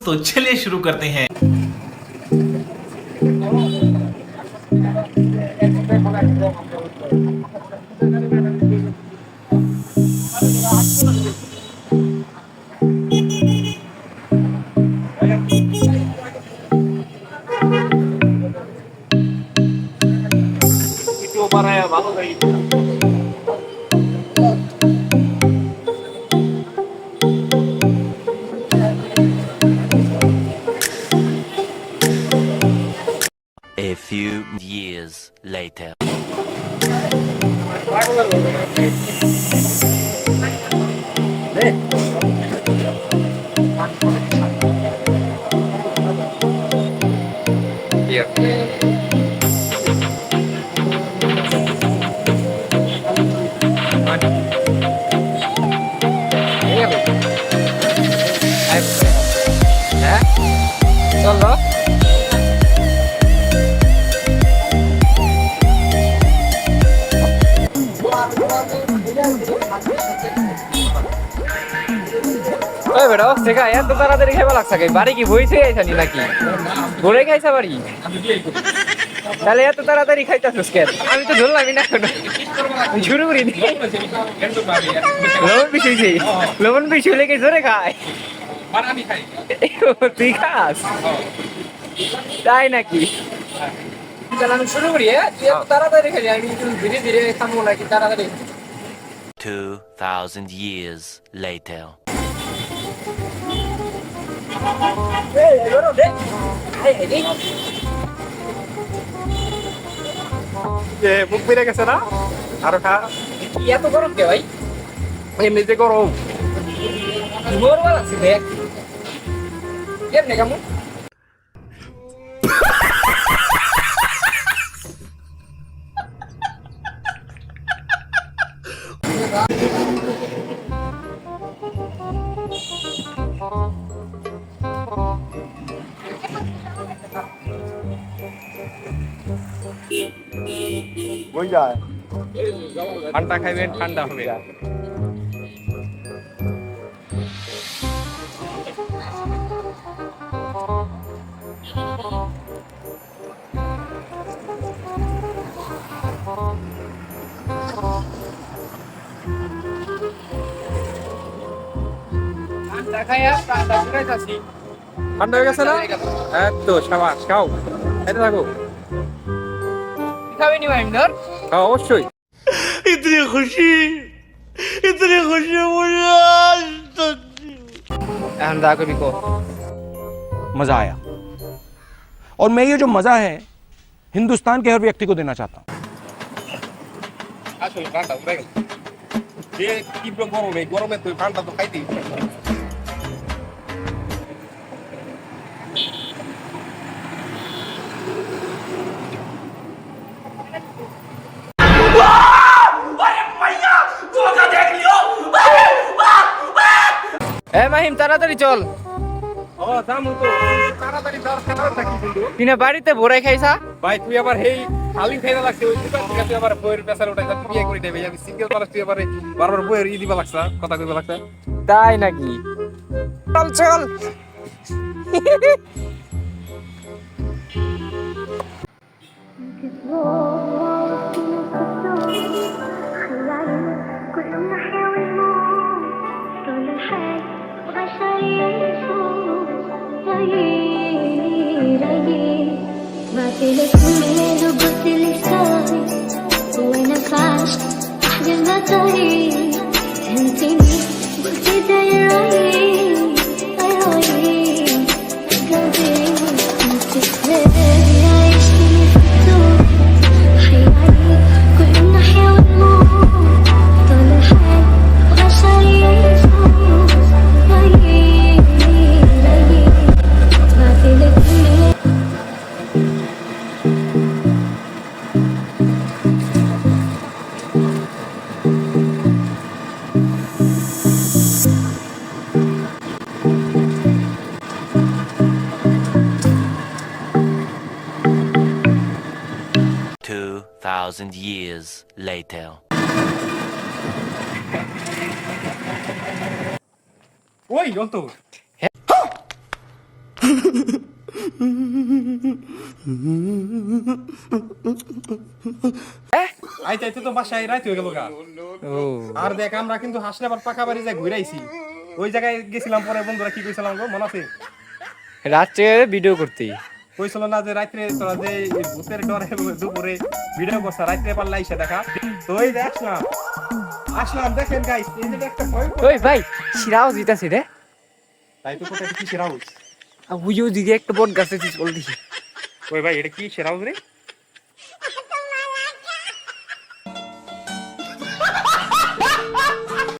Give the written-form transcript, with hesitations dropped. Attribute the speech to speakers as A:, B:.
A: तो चलिए शुरू करते हैं।
B: A few years later.
C: চলো ওই বেটা সেগা এত তাড়াতাড়ি খাইবা লাগছে কি বাড়ি কি বইছে আইছানি নাকি ঘুরে খাইছা বাড়ি তাহলে এত তাড়াতাড়ি খাইতাছস কেন আমি তো ধরলামই না কোনো শুরু করি নি লবণ বেশি লবণ বেশি হলে কি জোরে খায়
D: আমি খাই
C: তুই খাস তাই নাকি তাহলে আমি শুরু করি তুই এত তাড়াতাড়ি খাই আমি একটু ধীরে ধীরে খাবো নাকি তাড়াতাড়ি
B: 2,000 years later.
D: বুক বেড়ে গেছে না আরো খা
C: এত গরম কে ভাই
D: এমনিতে গরম
C: গরম লাগছে দেখ কেমনে কেমন
D: ঠান্ডা খাইবেন ঠান্ডা হবে
C: ঠান্ডা খাইয়া ঠান্ডা করে যাচ্ছি
D: ঠান্ডা হয়ে গেছে না এত সাবাস খাও খাইতে থাকো
C: খাবি নি ভাই ধর
D: খাও অবশ্যই
B: इतनी खुशी मुझे आज तक
C: এখন দা করবি কো
E: मजा आया और मैं ये जो मजा है हिंदुस्तान के हर व्यक्ति को देना चाहता हूँ
D: আসলে ঠান্ডা উঠে গেল যে তীব্র গরমে গরমে তুই ঠান্ডা তো খাইতেই
C: এ মাহিম তাড়াতাড়ি চল
D: ও জামু তো তাড়াতাড়ি যাওয়ার কারণ থাকি কিন্তু
C: তুই না বাড়িতে ভোরাই খাইছা
D: ভাই তুই আবার হেই খালি খাইতে লাগছে ওই দোকান থেকে তুই আবার বইয়ের পেছার উঠাই তুই বিয়ে করে দেবে আমি সিঙ্গেল মানুষ তুই আবার বারবার বইয়ের দিবা লাগছে কথা কইবা লাগছে
C: তাই নাকি চল চল
F: لك الليل وبص لساني وانا فاش احلم طريق فهمتني قلت ده يا عين يا عين قلبي انت تسلمي عايشني في الدور حيالي كل ناحية والنور طول الحال وعشان يفوت رأيي ما في لك الليل
B: 2,000 years later.
D: ওই অন্ত আইতে আইতে তো বাসায় রাত হয়ে গেল গা।
C: ও
D: আর দেখ আমরা কিন্তু হাসলে আবার পাকা বাড়ি যায় ঘুরাইছি, ওই জায়গায় গেছিলাম। পরে বন্ধুরা কি কইছিলাম গো মনে আছে?
C: রাত্রে ভিডিও করতে
D: কইছিল না যে রাত্রে তোরা যে এই ভূতের ডরে দুপুরে ভিডিও করছ, রাত্রে পারলে আইসা দেখা। তো ওই দেখ না, আসলাম দেখেন গাইস, এই যে একটা ভয়।
C: ওই ভাই শিরাও জিতাছে রে
D: তাই তো কোথায় কি সেরা হাউস?
C: আর বুঝিও দিকে একটা বট গাছে চল দিছি
D: ওই ভাই এটা কি সেরা হাউস রে?